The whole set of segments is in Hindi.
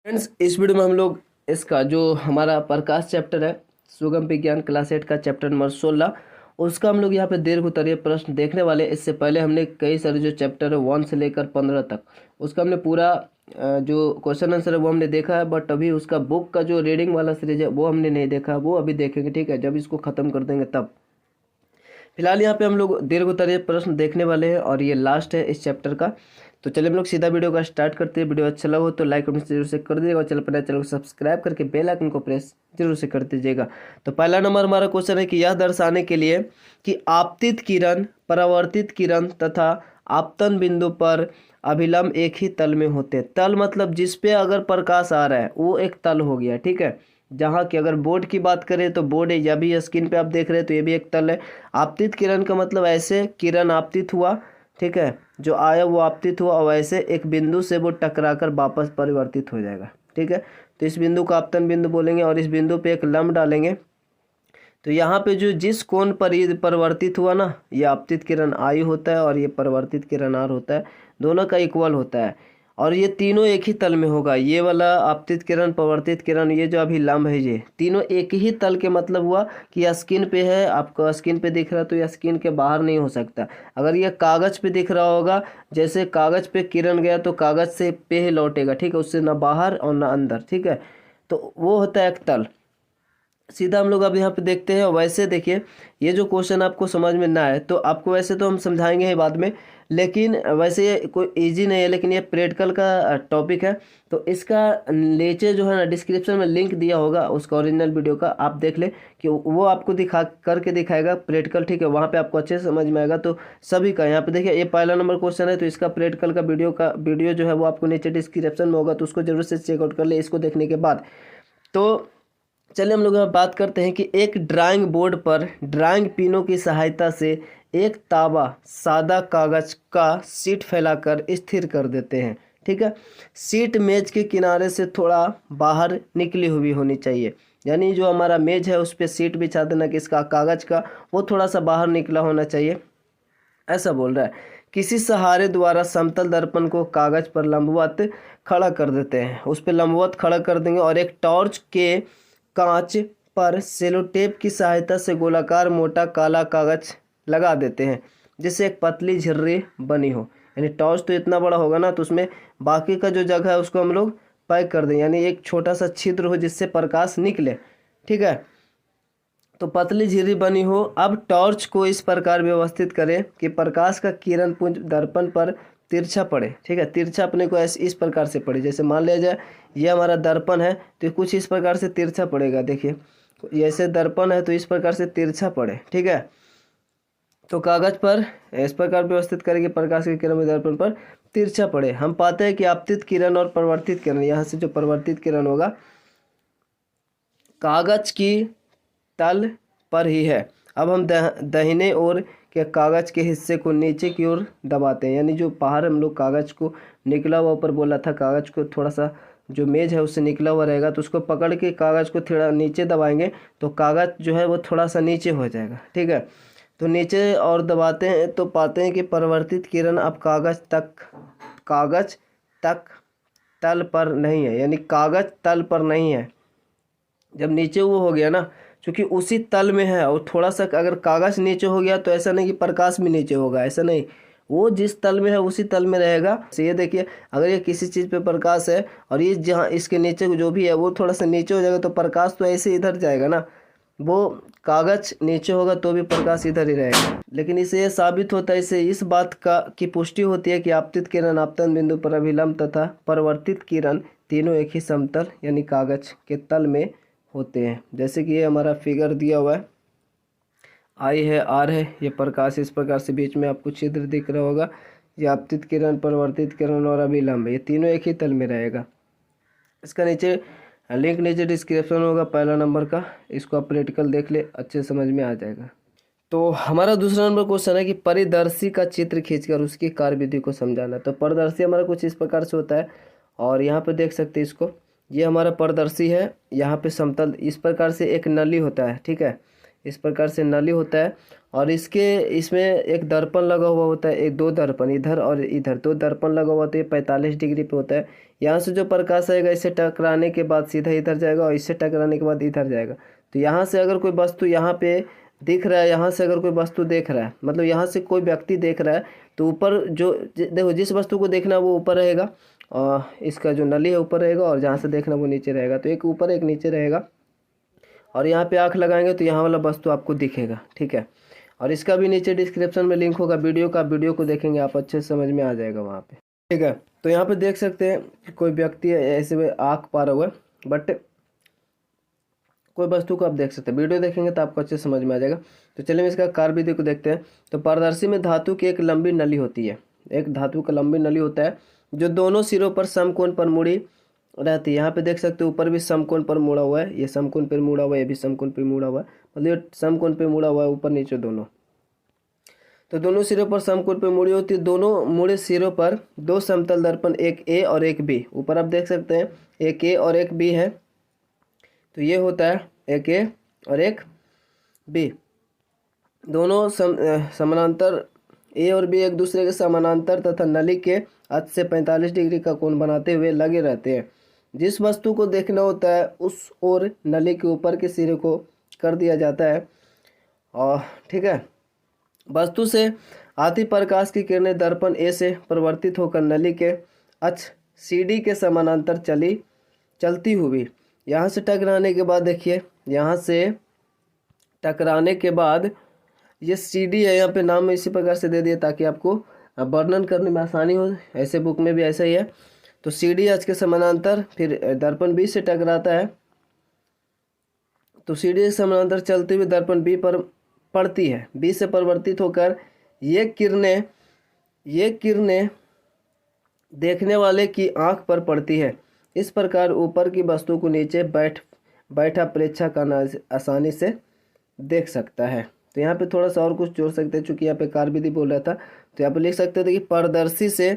फ्रेंड्स, इस वीडियो में हम लोग इसका जो हमारा प्रकाश चैप्टर है सुगम विज्ञान क्लास 8 का चैप्टर नंबर 16 उसका हम लोग यहाँ पे दीर्घ उत्तरीय प्रश्न देखने वाले। इससे पहले हमने कई सारे जो चैप्टर है 1 से लेकर 15 तक उसका हमने पूरा जो क्वेश्चन आंसर है वो हमने देखा है। बट अभी उसका बुक का जो रीडिंग वाला सीरीज है वो हमने नहीं देखा, वो अभी देखेंगे। ठीक है, जब इसको ख़त्म कर देंगे तब। फिलहाल यहाँ पे हम लोग दीर्घ उत्तरीय प्रश्न देखने वाले हैं और ये लास्ट है इस चैप्टर का। तो चलिए हम लोग सीधा वीडियो का स्टार्ट करते हैं। वीडियो अच्छा लगा हो तो लाइक कमेंट जरूर से कर दीजिएगा और चैनल को सब्सक्राइब करके बेल आइकन को प्रेस जरूर से कर दीजिएगा। तो पहला नंबर हमारा क्वेश्चन है कि यह दर्शाने के लिए कि आपतित किरण, परावर्तित किरण तथा आपतन बिंदु पर अभिलंब एक ही तल में होते हैं। तल मतलब जिस पे अगर प्रकाश आ रहा है वो एक तल हो गया। ठीक है, जहाँ की अगर बोर्ड की बात करें तो बोर्ड है, या भी स्क्रीन पे आप देख रहे हैं तो ये भी एक तल है। आपतित किरण का मतलब ऐसे किरण आपतित हुआ, ठीक है, जो आया वो आपतित हुआ और ऐसे एक बिंदु से वो टकराकर वापस परिवर्तित हो जाएगा। ठीक है, तो इस बिंदु को आपतन बिंदु बोलेंगे और इस बिंदु पे एक लंब डालेंगे। तो यहाँ पे जो जिस कोण पर ये परिवर्तित हुआ ना, ये आपतित किरण आई होता है और ये परिवर्तित किरण आर होता है, दोनों का इक्वल होता है और ये तीनों एक ही तल में होगा। ये वाला आपतित किरण, परावर्तित किरण, ये जो अभी लंब है, ये तीनों एक ही तल के मतलब हुआ कि स्क्रीन पे है, आपको स्क्रीन पे दिख रहा है तो ये स्क्रीन के बाहर नहीं हो सकता। अगर ये कागज़ पे दिख रहा होगा, जैसे कागज़ पे किरण गया तो कागज़ से पे ही लौटेगा। ठीक है, उससे ना बाहर और ना अंदर। ठीक है, तो वो होता है एक तल। सीधा हम लोग अब यहाँ पे देखते हैं। वैसे देखिए, ये जो क्वेश्चन आपको समझ में ना आए तो आपको वैसे तो हम समझाएंगे ही बाद में, लेकिन वैसे ये कोई इजी नहीं है, लेकिन ये प्रैक्टिकल का टॉपिक है। तो इसका नीचे जो है ना डिस्क्रिप्शन में लिंक दिया होगा उसका ओरिजिनल वीडियो का, आप देख लें कि वो आपको दिखा करके दिखाएगा प्रैक्टिकल। ठीक है, वहाँ पे आपको अच्छे से समझ में आएगा। तो सभी का यहाँ पे देखिए, ये पहला नंबर क्वेश्चन है तो इसका प्रैक्टिकल का वीडियो जो है वो आपको नीचे डिस्क्रिप्शन में होगा, तो उसको जरूर से चेकआउट कर ले इसको देखने के बाद। तो चलिए हम लोग यहाँ बात करते हैं कि एक ड्राइंग बोर्ड पर ड्राइंग पिनों की सहायता से एक ताबा सादा कागज का शीट फैलाकर स्थिर कर देते हैं। ठीक है, शीट मेज के किनारे से थोड़ा बाहर निकली हुई होनी चाहिए, यानी जो हमारा मेज है उस पर शीट बिछा देना कि इसका कागज का वो थोड़ा सा बाहर निकला होना चाहिए, ऐसा बोल रहा है। किसी सहारे द्वारा समतल दर्पण को कागज पर लंबवत खड़ा कर देते हैं, उस पर लंबवत खड़ा कर देंगे और एक टॉर्च के कांच पर सेलो टेप की सहायता से गोलाकार मोटा काला कागज लगा देते हैं जिससे एक पतली झिर्री बनी हो। यानी टॉर्च तो इतना बड़ा होगा ना, तो उसमें बाकी का जो जगह है उसको हम लोग पैक कर दें, यानी एक छोटा सा छिद्र हो जिससे प्रकाश निकले। ठीक है, तो पतली झिर्री बनी हो। अब टॉर्च को इस प्रकार व्यवस्थित करें कि प्रकाश का किरण पुंज दर्पण पर तिरछा पड़े। ठीक है, तिरछा अपने को ऐसे इस प्रकार से पड़े, जैसे मान लिया जाए ये हमारा दर्पण है तो कुछ इस प्रकार से तिरछा पड़ेगा। देखिए, ऐसे दर्पण है तो इस प्रकार से तिरछा पड़े। ठीक है, तो कागज पर इस प्रकार व्यवस्थित करेंगे प्रकाश के किरण में दर्पण पर तिरछा पड़े। हम पाते हैं कि आपतित किरण और परावर्तित किरण, यहाँ से जो परावर्तित किरण होगा कागज की तल पर ही है। अब हम दाहिने ओर के कागज के हिस्से को नीचे की ओर दबाते हैं, यानी जो बाहर हम लोग कागज को निकला हुआ, ऊपर बोला था कागज को थोड़ा सा जो मेज है उससे निकला हुआ रहेगा, तो उसको पकड़ के कागज को थोड़ा नीचे दबाएंगे तो कागज जो है वो थोड़ा सा नीचे हो जाएगा। ठीक है, तो नीचे और दबाते हैं तो पाते हैं कि परावर्तित किरण अब कागज तक तल पर नहीं है, यानी कागज तल पर नहीं है। जब नीचे वो हो गया ना, क्योंकि उसी तल में है, और थोड़ा सा अगर कागज नीचे हो गया तो ऐसा नहीं कि प्रकाश भी नीचे होगा, ऐसा नहीं, वो जिस तल में है उसी तल में रहेगा। तो ये देखिए, अगर ये किसी चीज़ पे प्रकाश है और ये जहाँ इसके नीचे जो भी है वो थोड़ा सा नीचे हो जाएगा तो प्रकाश तो ऐसे इधर जाएगा ना, वो कागज नीचे होगा तो भी प्रकाश इधर ही रहेगा। लेकिन इससे ये साबित होता है, इससे इस बात का की पुष्टि होती है कि आपतित किरण आपतन बिंदु पर अभिलंब तथा परावर्तित किरण तीनों एक ही समतल यानी कागज के तल में होते हैं। जैसे कि ये हमारा फिगर दिया हुआ है, आई है आर है, ये प्रकाश इस प्रकार से बीच में आपको छिद्र दिख रहा होगा, ये आपतित किरण, परावर्तित किरण और अभिलंब, ये तीनों एक ही तल में रहेगा। इसका नीचे लिंक नीचे डिस्क्रिप्शन होगा पहला नंबर का, इसको आप प्रैक्टिकल देख ले, अच्छे समझ में आ जाएगा। तो हमारा दूसरा नंबर क्वेश्चन है कि परिदर्शी का चित्र खींचकर उसकी कार्यविधि को समझाना। तो परिदर्शी हमारा कुछ इस प्रकार से होता है और यहाँ पे देख सकते हैं इसको, ये हमारा पारदर्शी है, यहाँ पे समतल इस प्रकार से एक नली होता है। ठीक है, इस प्रकार से नली होता है और इसमें एक दर्पण लगा हुआ होता है, एक दो दर्पण इधर और इधर दो दर्पण लगा हुआ होता है, 45 डिग्री पे होता है। यहाँ से जो प्रकाश आएगा इससे टकराने के बाद सीधा इधर जाएगा और इससे टकराने के बाद इधर जाएगा। तो यहाँ से अगर कोई वस्तु यहाँ पे दिख रहा है, यहाँ से अगर कोई वस्तु देख रहा है, मतलब यहाँ से कोई व्यक्ति देख रहा है, तो ऊपर जो देखो जिस वस्तु को देखना वो ऊपर रहेगा और इसका जो नली है ऊपर रहेगा, और जहाँ से देखना वो नीचे रहेगा। तो एक ऊपर एक नीचे रहेगा, और यहाँ पे आँख लगाएंगे तो यहाँ वाला वस्तु आपको दिखेगा, ठीक है। और इसका भी नीचे डिस्क्रिप्शन में लिंक होगा वीडियो का, वीडियो को देखेंगे आप अच्छे से समझ में आ जाएगा वहाँ पे, ठीक है। तो यहाँ पे देख सकते हैं कि कोई व्यक्ति ऐसे में आँख पार हुआ है, बट कोई वस्तु को आप देख सकते हैं। वीडियो देखेंगे तो आपको अच्छे समझ में आ जाएगा। तो चलिए इसका कार्य विधि को देखते हैं। तो पारदर्शी में धातु की एक लंबी नली होती है, एक धातु का लंबी नली होता है जो दोनों सिरों पर समकोण पर मुड़ी रहती है। यहाँ पे देख सकते हो ऊपर भी समकोण पर मुड़ा हुआ है, ये समकोण पर मुड़ा हुआ है, ये भी समकोण पर मुड़ा हुआ है, मतलब ये समकोण पर मुड़ा हुआ है ऊपर नीचे दोनों। तो दोनों सिरों पर समकोण पे मुड़ी होती है। दोनों मुड़े सिरों पर दो समतल दर्पण, एक ए और एक बी, ऊपर आप देख सकते हैं एक ए और एक बी है। तो ये होता है एक ए और एक बी, दोनों समानांतर, ए और बी एक दूसरे के समानांतर तथा नली के अक्ष से 45 डिग्री का कोण बनाते हुए लगे रहते हैं। जिस वस्तु को देखना होता है उस ओर नली के ऊपर के सिरे को कर दिया जाता है, और ठीक है। वस्तु से आती प्रकाश की किरणें दर्पण ए से परिवर्तित होकर नली के अक्ष CD के समानांतर चलती हुई यहाँ से टकराने के बाद, देखिए यहाँ से टकराने के बाद ये CD है, यहाँ पे नाम इसी प्रकार से दे दिया ताकि आपको वर्णन करने में आसानी हो, ऐसे बुक में भी ऐसा ही है। तो CD अक्ष के समानांतर फिर दर्पण B से टकराता है, तो CD के समानांतर चलते हुए दर्पण B पर पड़ती है, बी से परिवर्तित होकर ये किरणें देखने वाले की आंख पर पड़ती है। इस प्रकार ऊपर की वस्तु को नीचे बैठा प्रेक्षक आसानी से देख सकता है। तो यहाँ पे थोड़ा सा और कुछ जोड़ सकते हैं, चूँकि यहाँ पे कार्य विधि बोल रहा था, तो यहाँ पे लिख सकते थे कि पारदर्शी से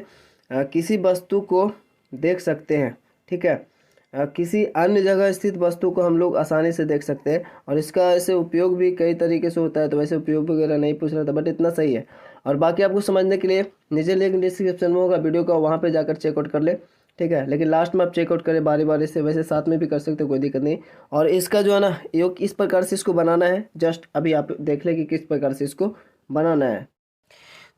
किसी वस्तु को देख सकते हैं, ठीक है। किसी अन्य जगह स्थित वस्तु को हम लोग आसानी से देख सकते हैं, और इसका ऐसे उपयोग भी कई तरीके से होता है। तो वैसे उपयोग वगैरह नहीं पूछ रहा था, बट इतना सही है। और बाकी आपको समझने के लिए नीचे लिंक डिस्क्रिप्शन में होगा वीडियो का, वहाँ पे जाकर चेकआउट कर ले, ठीक है। लेकिन लास्ट में आप चेकआउट करें बारी बारी से, वैसे साथ में भी कर सकते हो, कोई दिक्कत नहीं। और इसका जो है ना योग इस प्रकार से इसको बनाना है, जस्ट अभी आप देख लें कि किस प्रकार से इसको बनाना है।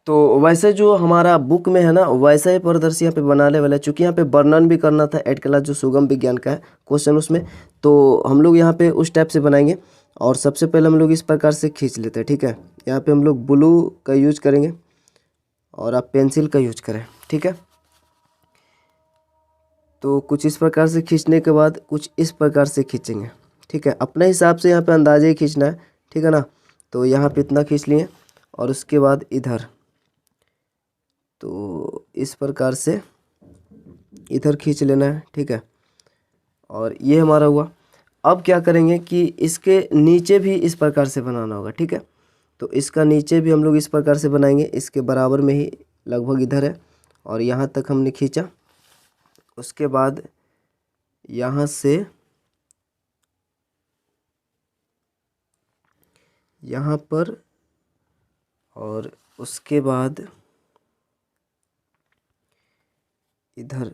तो वैसे जो हमारा बुक में है ना वैसा ही पारदर्शी यहाँ पे बनाने वाला है, चूँकि यहाँ पे वर्णन भी करना था 8 क्लास जो सुगम विज्ञान का है क्वेश्चन उसमें, तो हम लोग यहाँ पे उस टाइप से बनाएंगे। और सबसे पहले हम लोग इस प्रकार से खींच लेते हैं, ठीक है। यहाँ पे हम लोग ब्लू का यूज करेंगे और आप पेंसिल का यूज करें, ठीक है। तो कुछ इस प्रकार से खींचने के बाद कुछ इस प्रकार से खींचेंगे, ठीक है। अपने हिसाब से यहाँ पे अंदाजे ही खींचना है, ठीक है ना। तो यहाँ पे इतना खींच लिए, और उसके बाद इधर, तो इस प्रकार से इधर खींच लेना है, ठीक है। और ये हमारा हुआ। अब क्या करेंगे कि इसके नीचे भी इस प्रकार से बनाना होगा, ठीक है। तो इसका नीचे भी हम लोग इस प्रकार से बनाएंगे, इसके बराबर में ही लगभग इधर है, और यहाँ तक हमने खींचा। उसके बाद यहाँ से यहाँ पर, और उसके बाद इधर,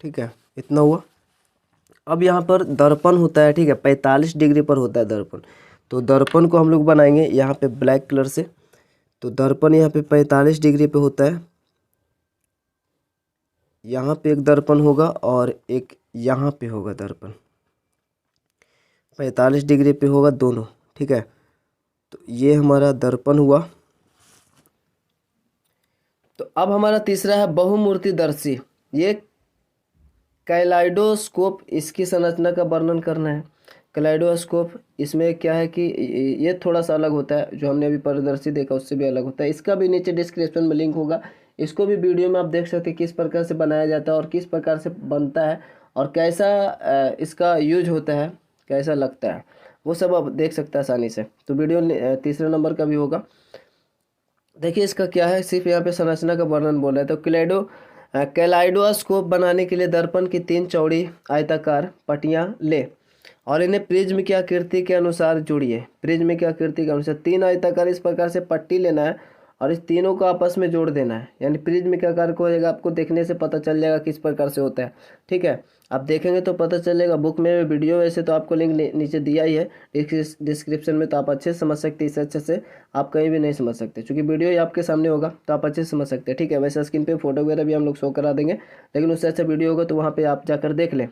ठीक है। इतना हुआ। अब यहाँ पर दर्पण होता है, ठीक है, 45 डिग्री पर होता है दर्पण। तो दर्पण को हम लोग बनाएंगे यहाँ पे ब्लैक कलर से। तो दर्पण यहाँ पे 45 डिग्री पे होता है, यहाँ पे एक दर्पण होगा और एक यहाँ पे होगा दर्पण, 45 डिग्री पे होगा दोनों, ठीक है। तो ये हमारा दर्पण हुआ। तो अब हमारा तीसरा है बहुमूर्तिदर्शी। ये कैलाइडोस्कोप, इसकी संरचना का वर्णन करना है। कैलाइडोस्कोप इसमें क्या है कि ये थोड़ा सा अलग होता है, जो हमने अभी पारदर्शी देखा उससे भी अलग होता है। इसका भी नीचे डिस्क्रिप्शन में लिंक होगा, इसको भी वीडियो में आप देख सकते हैं किस प्रकार से बनाया जाता है और किस प्रकार से बनता है और कैसा इसका यूज होता है, कैसा लगता है, वो सब आप देख सकते हैं आसानी से। तो वीडियो तीसरे नंबर का भी होगा। देखिए इसका क्या है, सिर्फ यहाँ पे संरचना का वर्णन बोल रहा है। तो कैलाइडोस्कोप बनाने के लिए दर्पण की 3 चौड़ी आयताकार पट्टियाँ ले और इन्हें प्रिज्म की आकृति के अनुसार जोड़िए। प्रिज्म की आकृति के अनुसार 3 आयताकार इस प्रकार से पट्टी लेना है और इस तीनों को आपस में जोड़ देना है, यानी प्रिज्म के आकार को हो जाएगा। आपको देखने से पता चल जाएगा किस प्रकार से होता है, ठीक है। आप देखेंगे तो पता चलेगा। बुक में वीडियो वैसे तो आपको लिंक नीचे दिया ही है डिस्क्रिप्शन में, तो आप अच्छे से समझ सकते हैं। इससे अच्छे से आप कहीं भी नहीं समझ सकते, क्योंकि वीडियो ही आपके सामने होगा तो आप अच्छे से समझ सकते हैं, ठीक है। वैसे स्क्रीन पे फोटो वगैरह भी हम लोग शो करा देंगे, लेकिन उससे अच्छा वीडियो होगा तो वहाँ पे आप जाकर देख लें।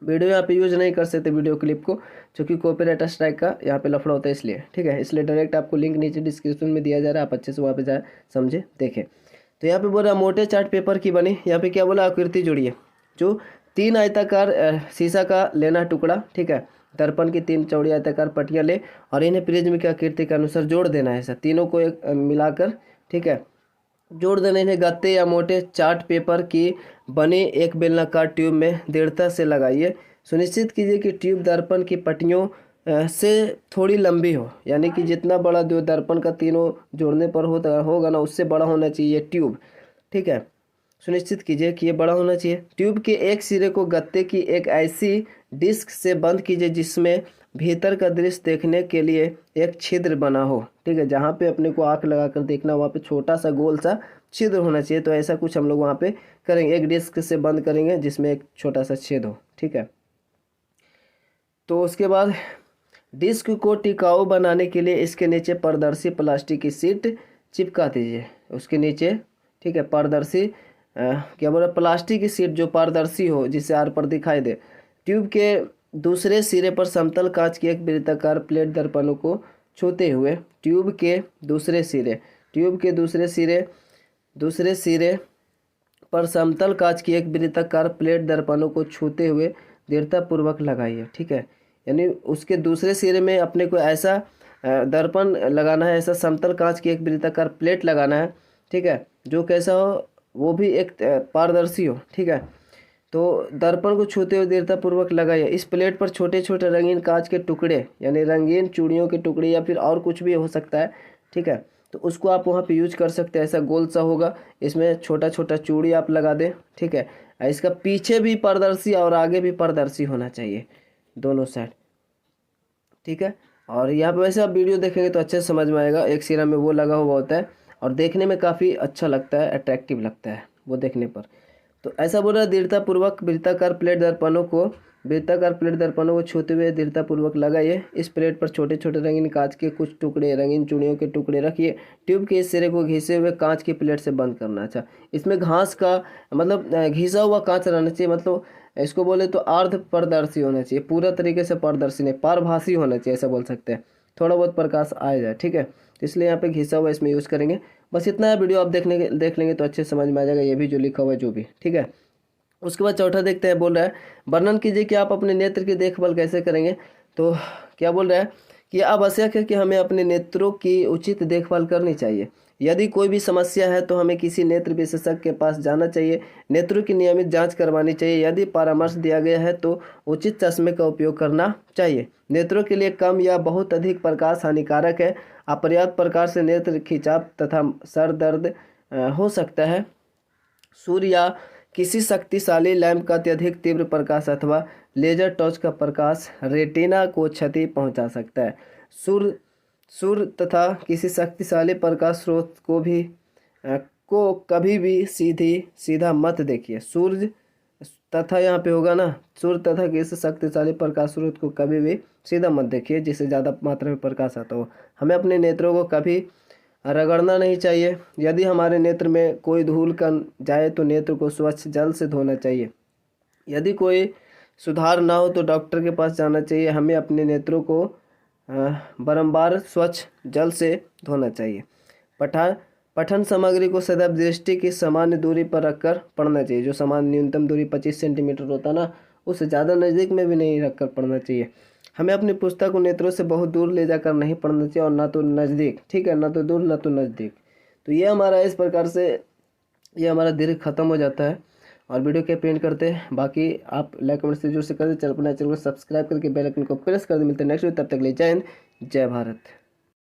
वीडियो यहाँ पे यूज़ नहीं कर सकते वीडियो क्लिप को, क्योंकि कॉपीराइट स्ट्राइक का यहाँ पे लफड़ा होता है, इसलिए, ठीक है। इसलिए डायरेक्ट आपको लिंक नीचे डिस्क्रिप्शन में दिया जा रहा है, आप अच्छे से वहाँ पे जाए, समझे, देखें। तो यहाँ पे बोल रहा मोटे चार्ट पेपर की बनी, यहाँ पे क्या बोला, आकृति जोड़िए। जो 3 आयताकार शीशा का लेना टुकड़ा, ठीक है। दर्पण की 3 चौड़ी आयताकार पट्टियाँ ले और इन्हें प्रिज्म की आकृति के अनुसार जोड़ देना है, ऐसा तीनों को एक मिलाकर, ठीक है, जोड़ देना। इन्हें गत्ते या मोटे चार्ट पेपर की बनी एक बेलनाकार ट्यूब में दृढ़ता से लगाइए। सुनिश्चित कीजिए कि ट्यूब दर्पण की पट्टियों से थोड़ी लंबी हो, यानी कि जितना बड़ा जो दर्पण का तीनों जोड़ने पर होगा ना, उससे बड़ा होना चाहिए ट्यूब, ठीक है। सुनिश्चित कीजिए कि ये बड़ा होना चाहिए। ट्यूब के एक सिरे को गत्ते की एक ऐसी डिस्क से बंद कीजिए जिसमें भीतर का दृश्य देखने के लिए एक छिद्र बना हो, ठीक है। जहाँ पे अपने को आँख लगाकर देखना, वहाँ पे छोटा सा गोल सा छिद्र होना चाहिए। तो ऐसा कुछ हम लोग वहाँ पे करेंगे, एक डिस्क से बंद करेंगे जिसमें एक छोटा सा छेद हो, ठीक है। तो उसके बाद डिस्क को टिकाऊ बनाने के लिए इसके नीचे पारदर्शी प्लास्टिक की शीट चिपका दीजिए, उसके नीचे, ठीक है। पारदर्शी क्या बोला, प्लास्टिक की शीट जो पारदर्शी हो, जिससे आर पर दिखाई दे। ट्यूब के दूसरे सिरे पर समतल कांच की एक वृत्ताकार प्लेट दर्पणों को छूते हुए ट्यूब के दूसरे सिरे पर समतल कांच की एक वृत्ताकार प्लेट दर्पणों को छूते हुए दृढ़तापूर्वक लगाइए, ठीक है। यानी उसके दूसरे सिरे में अपने को ऐसा दर्पण लगाना है, ऐसा समतल कांच की एक वृत्ताकार प्लेट लगाना है, ठीक है, जो कैसा हो, वो भी एक पारदर्शी हो, ठीक है। तो दर्पण को छूते हुए दृढ़तापूर्वक लगाइए। इस प्लेट पर छोटे छोटे रंगीन कांच के टुकड़े, यानी रंगीन चूड़ियों के टुकड़े या फिर और कुछ भी हो सकता है, ठीक है। तो उसको आप वहाँ पे यूज कर सकते हैं। ऐसा गोल सा होगा, इसमें छोटा छोटा चूड़ी आप लगा दें, ठीक है। इसका पीछे भी पारदर्शी और आगे भी पारदर्शी होना चाहिए, दोनों साइड, ठीक है। और यहाँ पे वैसे आप वीडियो देखेंगे तो अच्छे से समझ में आएगा। एक सिरा में वो लगा हुआ होता है और देखने में काफ़ी अच्छा लगता है, अट्रैक्टिव लगता है वो देखने पर। तो ऐसा बोल रहा है, दृढ़तापूर्वक वृत्ताकार प्लेट दर्पणों को छूते हुए दृढ़तापूर्वक लगाइए। इस प्लेट पर छोटे छोटे रंगीन कांच के कुछ टुकड़े, रंगीन चूड़ियों के टुकड़े रखिए। ट्यूब के इस सिरे को घिसे हुए कांच की प्लेट से बंद करना। अच्छा, इसमें घास का मतलब घिसा हुआ कांच रहना चाहिए, मतलब इसको बोले तो अर्ध पारदर्शी होना चाहिए, पूरा तरीके से पारदर्शी नहीं, पारभासी होना चाहिए, ऐसा बोल सकते हैं। थोड़ा बहुत प्रकाश आया जाए, ठीक है। इसलिए यहाँ पे घिसा हुआ इसमें यूज़ करेंगे। बस इतना है। वीडियो आप देख लेंगे तो अच्छे समझ में आ जाएगा, ये भी जो लिखा हुआ है जो भी, ठीक है। उसके बाद चौथा देखते हैं, बोल रहा है वर्णन कीजिए कि आप अपने नेत्र की देखभाल कैसे करेंगे। तो क्या बोल रहा है कि आवश्यक है कि हमें अपने नेत्रों की उचित देखभाल करनी चाहिए। यदि कोई भी समस्या है तो हमें किसी नेत्र विशेषज्ञ के पास जाना चाहिए। नेत्रों की नियमित जांच करवानी चाहिए। यदि परामर्श दिया गया है तो उचित चश्मे का उपयोग करना चाहिए। नेत्रों के लिए कम या बहुत अधिक प्रकाश हानिकारक है। अपर्याप्त प्रकाश से नेत्र खिंचाव तथा सर दर्द हो सकता है। सूर्य या किसी शक्तिशाली लैंप का अत्यधिक तीव्र प्रकाश अथवा लेजर टॉर्च का प्रकाश रेटिना को क्षति पहुंचा सकता है। सूर्य तथा किसी शक्तिशाली प्रकाश स्रोत को कभी भी सीधा मत देखिए। सूर्य तथा यहाँ पे होगा ना, सूर्य तथा किसी शक्तिशाली प्रकाश स्रोत को कभी भी सीधा मत देखिए जिससे ज़्यादा मात्रा में प्रकाश आता हो। हमें अपने नेत्रों को कभी रगड़ना नहीं चाहिए। यदि हमारे नेत्र में कोई धूल कण जाए तो नेत्र को स्वच्छ जल से धोना चाहिए। यदि कोई सुधार ना हो तो डॉक्टर के पास जाना चाहिए। हमें अपने नेत्रों को बारंबार स्वच्छ जल से धोना चाहिए। पठन सामग्री को सदैव दृष्टि की सामान्य दूरी पर रखकर पढ़ना चाहिए। जो सामान्य न्यूनतम दूरी 25 सेंटीमीटर होता है ना, उससे ज़्यादा नज़दीक में भी नहीं रखकर पढ़ना चाहिए। हमें अपनी पुस्तक को नेत्रों से बहुत दूर ले जाकर नहीं पढ़ना चाहिए और ना तो नज़दीक, ठीक है, ना तो दूर ना तो नज़दीक। तो ये हमारा इस प्रकार से ये हमारा दीर्घ खत्म हो जाता है और वीडियो के पेंट करते हैं। बाकी आप लाइक कमेंट से जुड़ से कर दे, अपना चैनल को सब्सक्राइब करके बेल आइकन को प्रेस कर दे। मिलते हैं नेक्स्ट वीडियो, तब तक ले जय हिंद, जय भारत।